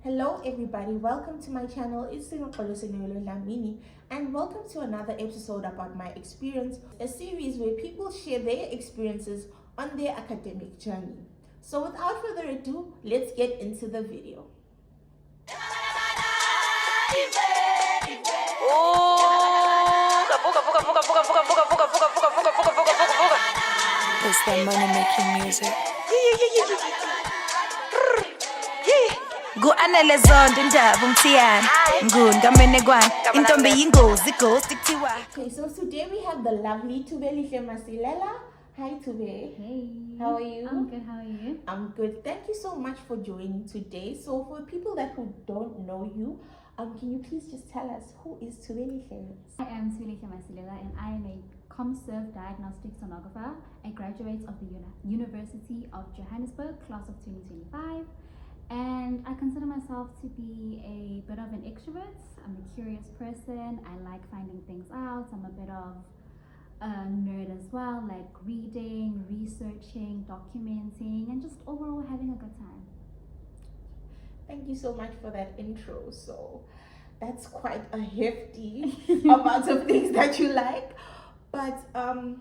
Hello everybody, welcome to my channel. It's Thubelihle and welcome to another episode about my experience, a series where people share their experiences on their academic journey. So without further ado, let's get into the video. It's that money-making music. Ku-anele zonke indaba umthiyana ngungamene intombi yingozi ghost kuthiwa. Okay, so today we have the lovely Thubelihle. Hi Tube. Hey. How are you? I'm good, how are you? I'm good. Thank you so much for joining today. So for people who don't know you, can you please just tell us who is Thubelihle? I am Thubelihle and I am a ComServe diagnostic sonographer, a graduate of the University of Johannesburg, class of 2025. And I consider myself to be a bit of an extrovert. I'm a curious person. I like finding things out. I'm a bit of a nerd as well, like reading, researching, documenting, and just overall having a good time. Thank you so much for that intro. So that's quite a hefty amount of things that you like. But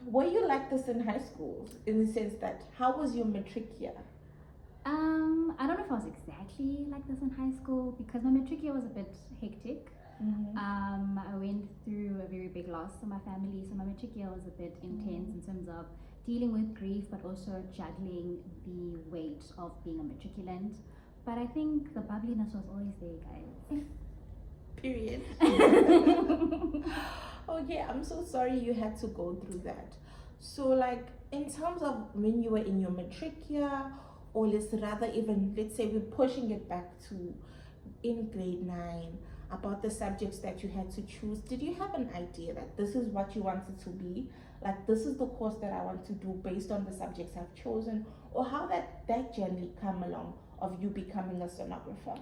were you like this in high school, in the sense that how was your matric year? I don't know if I was exactly like this in high school because my matric year was a bit hectic. I went through a very big loss in my family, so my matric year was a bit intense in terms of dealing with grief, but also juggling the weight of being a matriculant. But I think the bubbliness was always there, guys. Period. Okay, I'm so sorry you had to go through that. So like in terms of when you were in your matric year, or let's say we're pushing it back to in grade 9, about the subjects that you had to choose, did you have an idea that this is what you wanted to be? Like, this is the course that I want to do based on the subjects I've chosen? Or how that journey come along of you becoming a sonographer?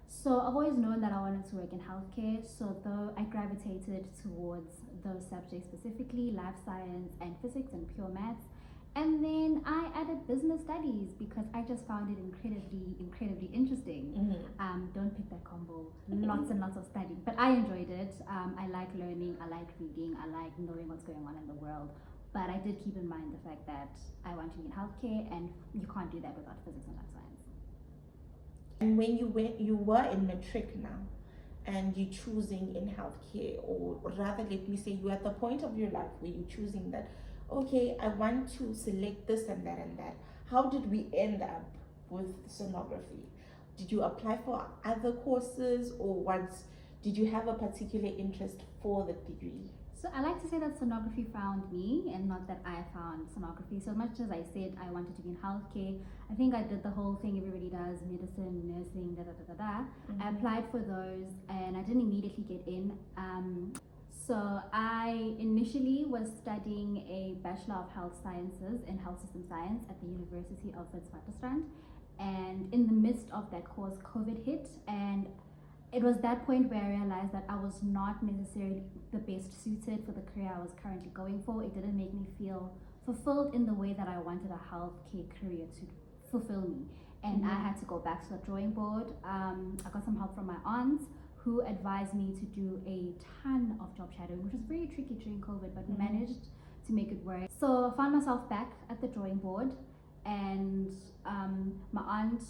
So I've always known that I wanted to work in healthcare, so though I gravitated towards those subjects, specifically life science and physics and pure maths. And then I added business studies because I just found it incredibly interesting. Don't pick that combo. Lots and lots of studying, but I enjoyed it. I like learning, I like reading, I like knowing what's going on in the world. But I did keep in mind the fact that I want to be in healthcare, and you can't do that without physics and life science. And when you were in matric now, and you're choosing in healthcare, or rather, let me say, you're at the point of your life where you're choosing that, okay, I want to select this and that and that. How did we end up with sonography? Did you apply for other courses, or did you have a particular interest for the degree? So I like to say that sonography found me and not that I found sonography. So much as I said I wanted to be in healthcare, I think I did the whole thing everybody does, medicine, nursing, I applied for those and I didn't immediately get in. So I initially was studying a Bachelor of Health Sciences in Health System Science at the University of Witwatersrand. And in the midst of that course, COVID hit, and it was that point where I realized that I was not necessarily the best suited for the career I was currently going for. It didn't make me feel fulfilled in the way that I wanted a healthcare career to fulfill me. And I had to go back to the drawing board. I got some help from my aunts, who advised me to do a ton of job shadowing, which was very tricky during COVID, but we managed to make it work. So I found myself back at the drawing board, and my aunt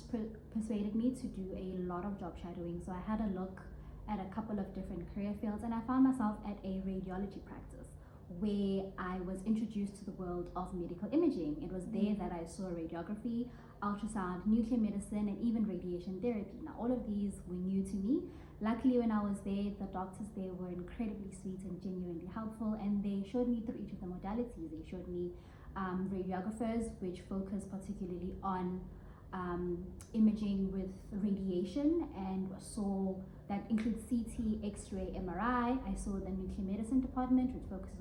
persuaded me to do a lot of job shadowing. So I had a look at a couple of different career fields, and I found myself at a radiology practice where I was introduced to the world of medical imaging. It was there that I saw radiography, ultrasound, nuclear medicine, and even radiation therapy. Now, all of these were new to me. Luckily, when I was there, the doctors there were incredibly sweet and genuinely helpful, and they showed me through each of the modalities. They showed me radiographers, which focus particularly on imaging with radiation, and saw that includes CT, X-ray, MRI. I saw the nuclear medicine department, which focuses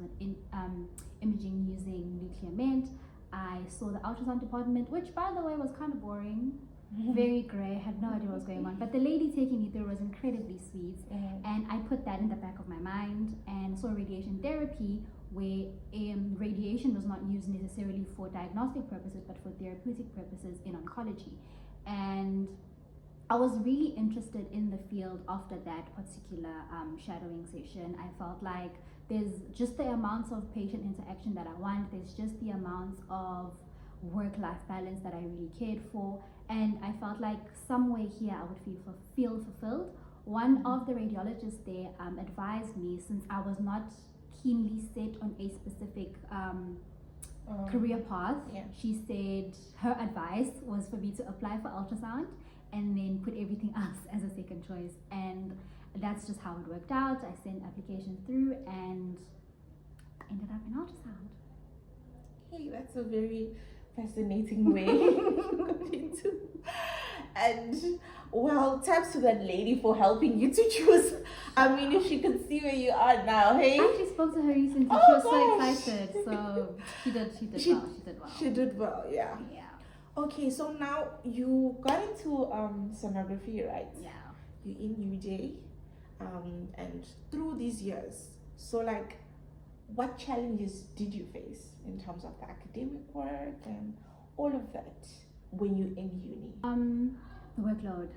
on imaging using nuclear med. I saw the ultrasound department, which by the way was kind of boring. Very grey, had no idea what was going on, but the lady taking me through was incredibly sweet, and I put that in the back of my mind and saw radiation therapy, where radiation was not used necessarily for diagnostic purposes but for therapeutic purposes in oncology. And I was really interested in the field after that particular shadowing session. I felt like there's just the amounts of patient interaction that I want, there's just the amounts of work-life balance that I really cared for, and I felt like somewhere here I would feel fulfilled. One of the radiologists there advised me, since I was not keenly set on a specific career path, she said her advice was for me to apply for ultrasound and then put everything else as a second choice, and that's just how it worked out. I sent applications through and ended up in ultrasound. Hey, that's a very fascinating way to got into. And well, thanks to that lady for helping you to choose. I mean, if she could see where you are now, hey. I actually spoke to her recently. Oh, she was gosh. so excited. So she did well. She did well, yeah. Yeah. Okay, so now you got into sonography, right? Yeah. You in UJ, and through these years, so like, what challenges did you face in terms of the academic work and all of that when you're in uni? The workload.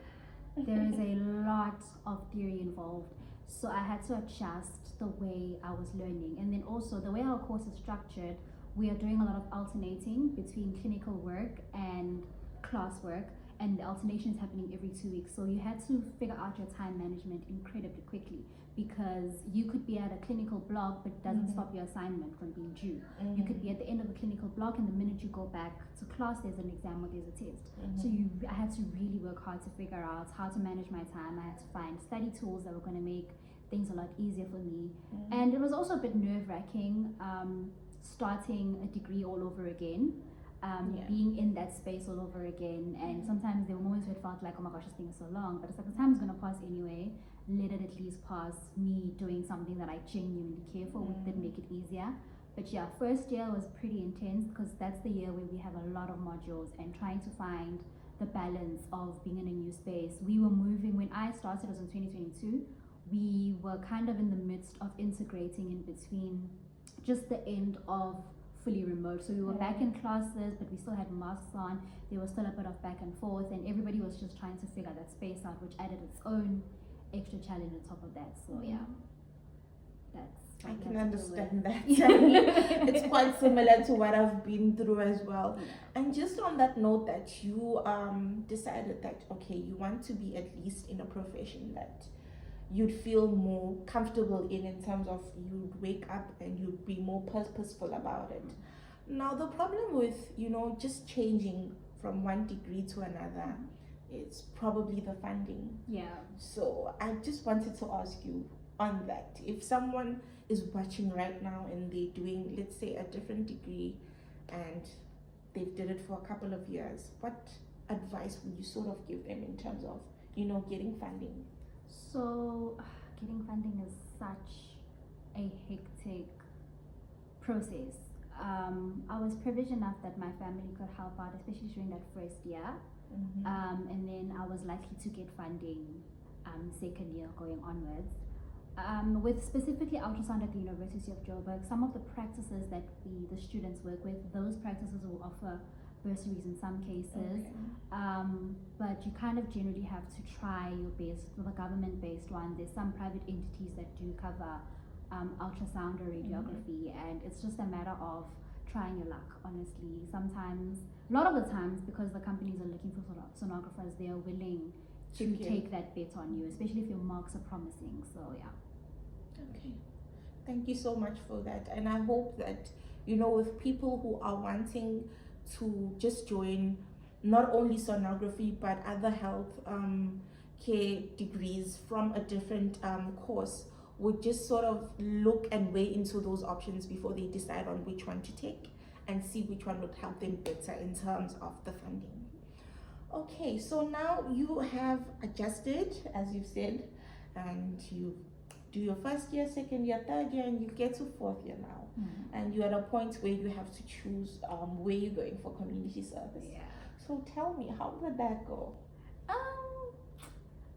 There is a lot of theory involved, so I had to adjust the way I was learning, and then also the way our course is structured. We are doing a lot of alternating between clinical work and classwork, and the alternation is happening every 2 weeks. So you had to figure out your time management incredibly quickly, because you could be at a clinical block but it doesn't stop your assignment from being due. You could be at the end of the clinical block, and the minute you go back to class there's an exam or there's a test. So I had to really work hard to figure out how to manage my time. I had to find study tools that were going to make things a lot easier for me. And it was also a bit nerve-wracking, starting a degree all over again, being in that space all over again. And sometimes there were moments where it felt like, oh my gosh, this thing is so long, but it's like the time is going to pass anyway. Let it at least pass. Me doing something that I genuinely care for did make it easier. But yeah, first year was pretty intense, because that's the year where we have a lot of modules and trying to find the balance of being in a new space. We were moving, when I started, it was in 2022, we were kind of in the midst of integrating in between just the end of fully remote. So we were back in classes, but we still had masks on. There was still a bit of back and forth, and everybody was just trying to figure that space out, which added its own extra challenge on top of that. So yeah, I can understand that. I mean, it's quite similar to what I've been through as well. And just on that note, that you decided that okay, you want to be at least in a profession that you'd feel more comfortable in terms of you'd wake up and you'd be more purposeful about it. Now the problem with, you know, just changing from one degree to another, it's probably the funding. Yeah. So I just wanted to ask you on that, if someone is watching right now and they're doing, let's say, a different degree and they've did it for a couple of years, what advice would you sort of give them in terms of, you know, getting funding? So getting funding is such a hectic process. I was privileged enough that my family could help out, especially during that first year. And then I was likely to get funding second year going onwards. With specifically ultrasound at the University of Joburg, some of the practices that the students work with, those practices will offer bursaries in some cases, but you kind of generally have to try your best with a government-based one. There's some private entities that do cover ultrasound or radiography, and it's just a matter of trying your luck, honestly. Sometimes, a lot of the times, because the companies are looking for sonographers, they are willing to take that bet on you, especially if your marks are promising. So yeah. Okay, thank you so much for that. And I hope that, you know, with people who are wanting to just join not only sonography but other health care degrees from a different course, would just sort of look and weigh into those options before they decide on which one to take, and see which one would help them better in terms of the funding. Okay, so now you have adjusted, as you've said, and you do your first year, second year, third year, and you get to fourth year now. And you're at a point where you have to choose where you're going for community service. Yeah. So tell me, how did that go?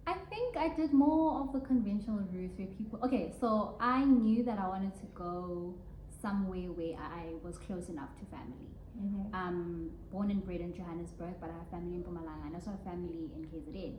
I think I did more of the conventional route where people, okay, so I knew that I wanted to go somewhere where I was close enough to family. Born and bred in Johannesburg, but I have family in Mpumalanga, and I also have family in KZN.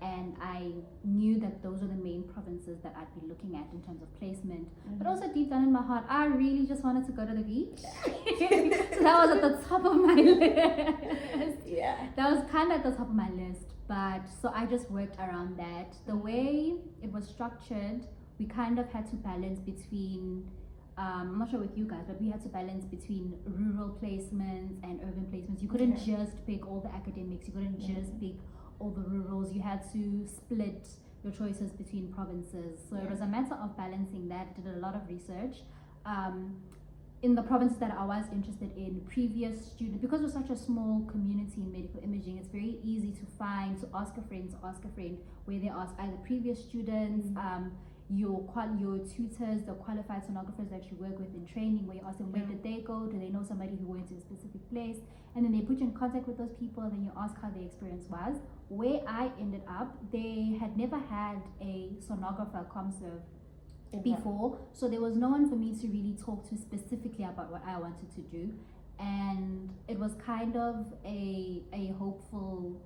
and I knew that those are the main provinces that I'd be looking at in terms of placement. But also deep down in my heart, I really just wanted to go to the beach. So that was at the top of my list. Yeah. That was kind of at the top of my list. But so I just worked around that. The way it was structured, we kind of had to balance between, I'm not sure with you guys, but we had to balance between rural placements and urban placements. You couldn't just pick all the academics, you couldn't just pick all the rurals, you had to split your choices between provinces. So it was a matter of balancing that. I did a lot of research. In the provinces that I was interested in, previous students, because we're such a small community in medical imaging, it's very easy to find, to ask a friend, where they ask either previous students, your tutors, the qualified sonographers that you work with in training, where you ask them where did they go, do they know somebody who went to a specific place, and then they put you in contact with those people, and then you ask how their experience was. Where I ended up, they had never had a sonographer ComServe before, so there was no one for me to really talk to specifically about what I wanted to do, and it was kind of a hopeful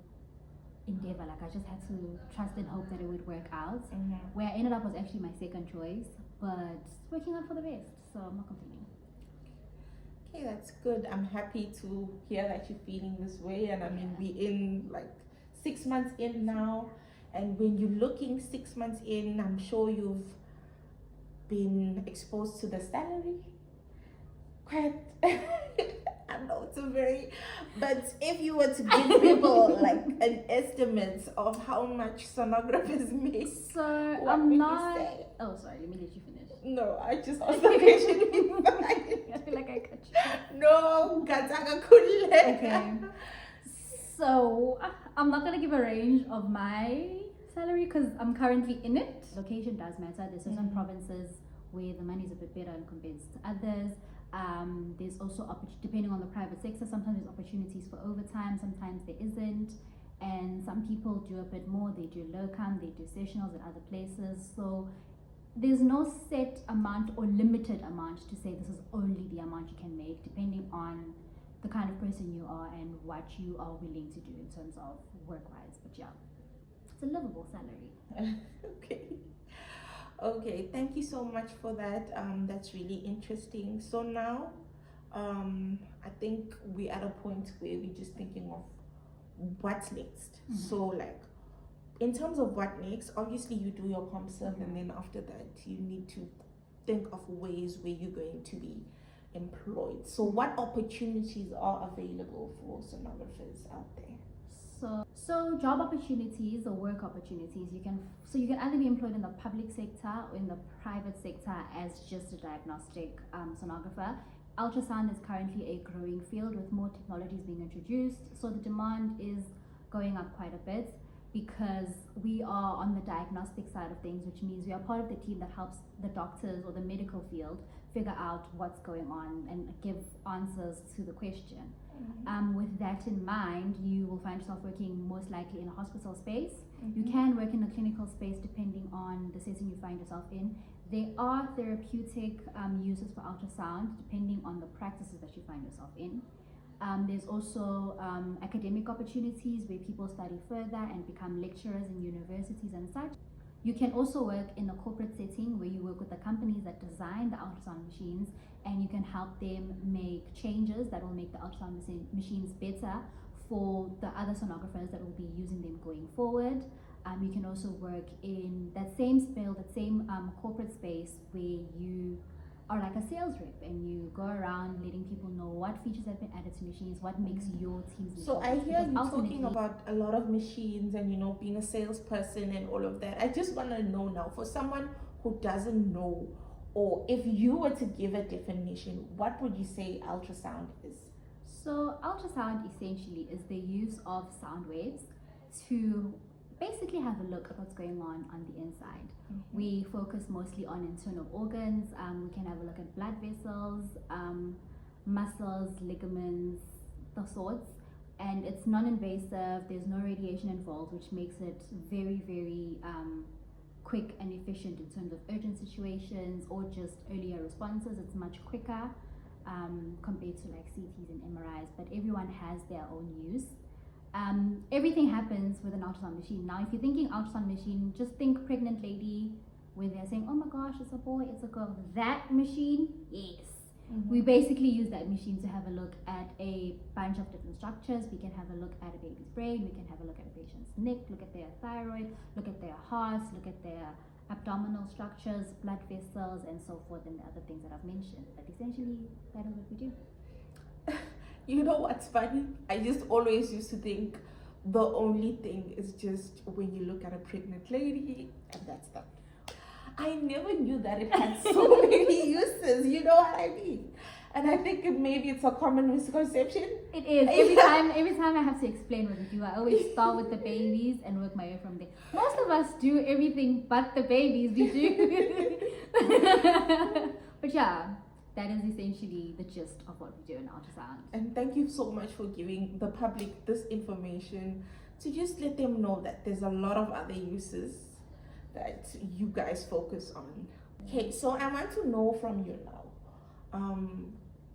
endeavor. Like I just had to trust and hope that it would work out. Where I ended up was actually my second choice, but working out for the best, so I'm not complaining. Okay, that's good. I'm happy to hear that you're feeling this way, and I mean we're in like 6 months in now, and when you're looking 6 months in, I'm sure you've been exposed to the salary quite I know it's a very, but if you were to give people like an estimate of how much sonographers make, so what I'm would not. you say? Oh, sorry. Let me let you finish. No, I just asked the question. I feel like I cut you. No, Gataka couldn't. Okay. So I'm not gonna give a range of my salary because I'm currently in it. Location does matter. There's certain provinces where the money is a bit better in comparison to others. There's also depending on the private sector, sometimes there's opportunities for overtime, sometimes there isn't, and some people do a bit more. They do locum, they do sessionals at other places, so there's no set amount or limited amount to say this is only the amount you can make, depending on the kind of person you are and what you are willing to do in terms of work-wise. But yeah, it's a livable salary. Okay, thank you so much for that. That's really interesting. So now I think we're at a point where we're just thinking of what's next. So like in terms of what next, obviously you do your ComServe, and then after that you need to think of ways where you're going to be employed. So what opportunities are available for sonographers out there? So job opportunities or work opportunities, you can either be employed in the public sector or in the private sector as just a diagnostic sonographer. Ultrasound is currently a growing field with more technologies being introduced, so the demand is going up quite a bit because we are on the diagnostic side of things, which means we are part of the team that helps the doctors or the medical field figure out what's going on and give answers to the question. With that in mind, you will find yourself working most likely in a hospital space. You can work in a clinical space depending on the setting you find yourself in. There are therapeutic uses for ultrasound depending on the practices that you find yourself in. There's also academic opportunities where people study further and become lecturers in universities and such. You can also work in a corporate setting where you work with the companies that design the ultrasound machines, and you can help them make changes that will make the ultrasound machines better for the other sonographers that will be using them going forward. You can also work in that same corporate space where you are like a sales rep and you go around letting people know what features have been added to machines, what makes your team's So I machines. hear Because you ultimately- talking about a lot of machines and being a salesperson and all of that. I just want to know now, for someone who doesn't know, or if you were to give a definition, what would you say ultrasound is? So ultrasound essentially is the use of sound waves to basically have a look at what's going on the inside. We focus mostly on internal organs. We can have a look at blood vessels, muscles, ligaments, the sorts, and it's non-invasive. There's no radiation involved, which makes it very, very quick and efficient in terms of urgent situations or just earlier responses. It's much quicker compared to like CTs and MRIs, but everyone has their own use. Everything happens with an ultrasound machine. Now, if you're thinking ultrasound machine, just think pregnant lady where they're saying, oh my gosh, it's a boy, it's a girl. That machine, yes. We basically use that machine to have a look at a bunch of different structures. We can have a look at a baby's brain, we can have a look at a patient's neck, look at their thyroid, look at their hearts, look at their abdominal structures, blood vessels, and so forth, and the other things that I've mentioned. But essentially, that is what we do. You know what's funny? I just always used to think the only thing is just when you look at a pregnant lady and that's that. I never knew that it had so many uses, you know what I mean? And I think maybe it's a common misconception. It is. Every time I have to explain what we do, I always start with the babies and work my way from there. Most of us do everything but the babies, we do. But yeah, that is essentially the gist of what we do in ultrasound. And thank you so much for giving the public this information to just let them know that there's a lot of other uses that you guys focus on. Okay, so I want to know from you now,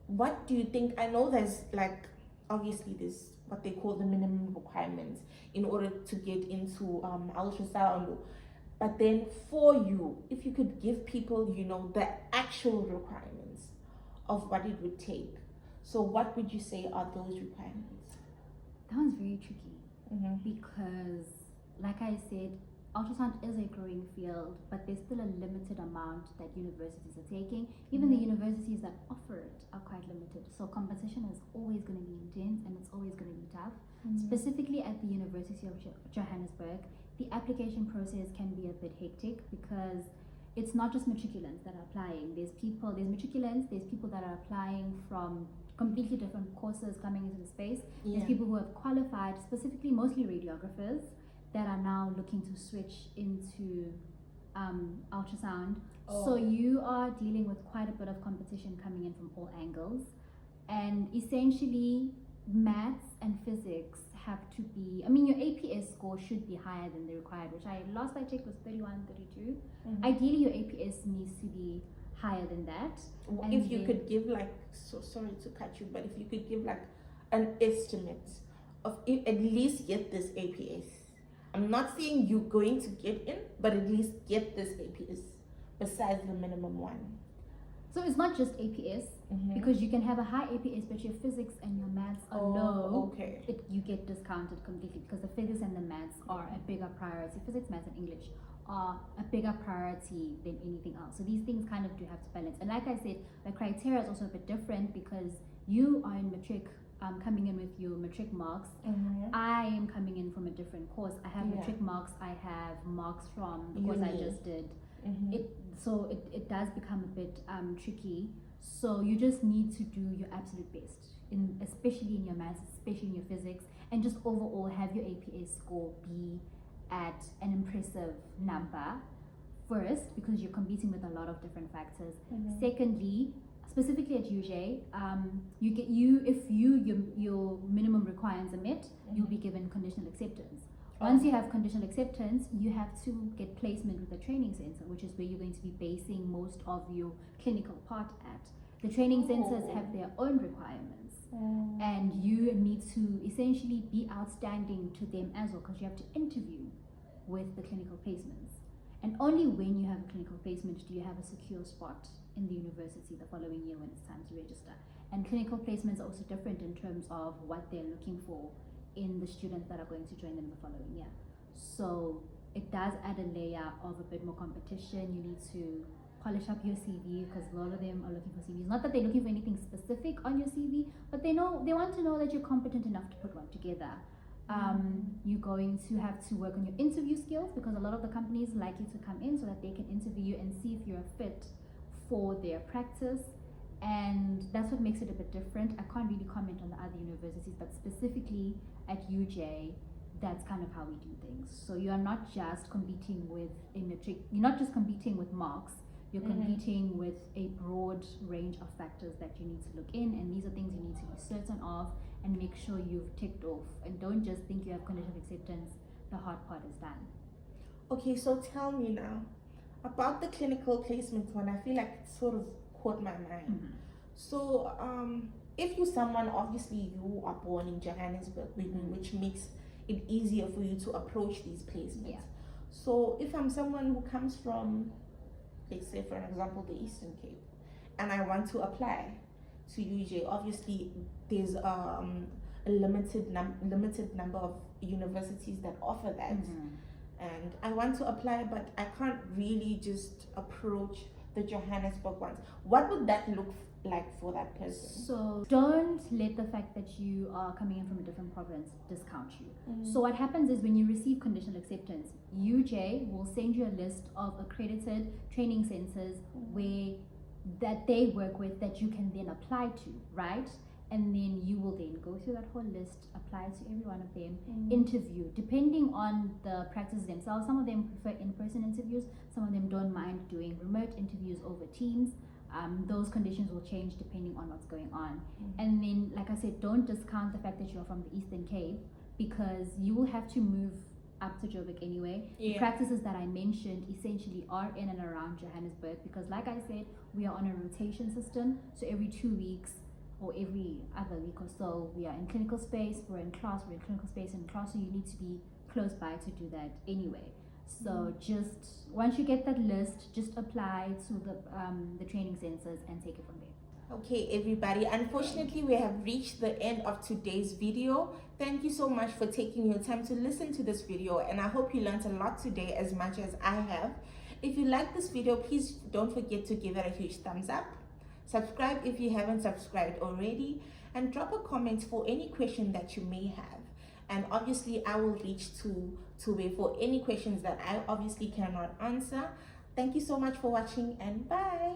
what do you think? I know there's like, obviously there's what they call the minimum requirements in order to get into ultrasound, but then for you, if you could give people, you know, the actual requirements of what it would take, so what would you say are those requirements? That one's very tricky because, like I said, ultrasound is a growing field, but there's still a limited amount that universities are taking. Even the universities that offer it are quite limited. So competition is always going to be intense and it's always going to be tough. Specifically at the University of Johannesburg, the application process can be a bit hectic because it's not just matriculants that are applying. There's matriculants, there's people that are applying from completely different courses coming into the space. There's people who have qualified, specifically mostly radiographers, that are now looking to switch into ultrasound. So you are dealing with quite a bit of competition coming in from all angles. And essentially, maths and physics have to be, I mean, your APS score should be higher than the required, which last I checked was 31, 32. Ideally, your APS needs to be higher than that. If you could give like, so sorry to cut you, but if you could give like an estimate of at least get this APS. I'm not saying you're going to get in, but at least get this APS besides the minimum one. So it's not just APS, because you can have a high APS, but your physics and your maths are low. Okay. You get discounted completely because the physics and the maths are a bigger priority. Physics, maths, and English are a bigger priority than anything else. So these things kind of do have to balance. And like I said, the criteria is also a bit different because you are in matric. Coming in with your matric marks. I am coming in from a different course. I have matric marks, I have marks from the course I just did. It does become a bit tricky. So you just need to do your absolute best, especially in your maths, especially in your physics, and just overall have your APS score be at an impressive number first, because you're competing with a lot of different factors. Secondly, specifically at UJ, if your minimum requirements are met, you'll be given conditional acceptance. Once you have conditional acceptance, you have to get placement with the training center, which is where you're going to be basing most of your clinical part at. The training centers have their own requirements, and you need to essentially be outstanding to them as well, because you have to interview with the clinical placements. And only when you have a clinical placement do you have a secure spot in the university the following year when it's time to register. And clinical placements are also different in terms of what they're looking for in the students that are going to join them the following year. So it does add a layer of a bit more competition. You need to polish up your CV because a lot of them are looking for CVs. Not that they're looking for anything specific on your CV, but they want to know that you're competent enough to put one together. You're going to have to work on your interview skills because a lot of the companies like you to come in so that they can interview you and see if you're a fit for their practice, and that's what makes it a bit different. I can't really comment on the other universities, but specifically at UJ, that's kind of how we do things. So you are not just competing with a matric, you're not just competing with marks, you're competing with a broad range of factors that you need to look in, and these are things you need to be certain of and make sure you've ticked off, and don't just think you have conditional acceptance, the hard part is done. Okay, so tell me now about the clinical placement one. I feel like it sort of caught my mind. So if you're someone, obviously you are born in Johannesburg, which makes it easier for you to approach these placements. Yeah. So if I'm someone who comes from, let's say for an example, the Eastern Cape, and I want to apply to UJ, obviously there's a limited number of universities that offer that, and I want to apply, but I can't really just approach the Johannesburg ones. What would that look like for that person? So don't let the fact that you are coming in from a different province discount you. So what happens is when you receive conditional acceptance, UJ will send you a list of accredited training centers where that they work with that you can then apply to, right? And then you will then go through that whole list, apply to every one of them, interview, depending on the practices themselves. Some of them prefer in-person interviews, some of them don't mind doing remote interviews over Teams. Those conditions will change depending on what's going on. And then, like I said, don't discount the fact that you're from the Eastern Cape, because you will have to move up to Joburg anyway. The practices that I mentioned essentially are in and around Johannesburg, because like I said, we are on a rotation system. So every 2 weeks or every other week or so, we are in clinical space, we're in class, we're in clinical space and class, so you need to be close by to do that anyway. So just once you get that list, just apply to the training centers and take it from there. Okay, everybody, unfortunately we have reached the end of today's video. Thank you so much for taking your time to listen to this video, and I hope you learned a lot today as much as I have. If you like this video, please don't forget to give it a huge thumbs up. Subscribe if you haven't subscribed already, and drop a comment for any question that you may have. And obviously I will reach to Thube for any questions that I obviously cannot answer. Thank you so much for watching, and bye.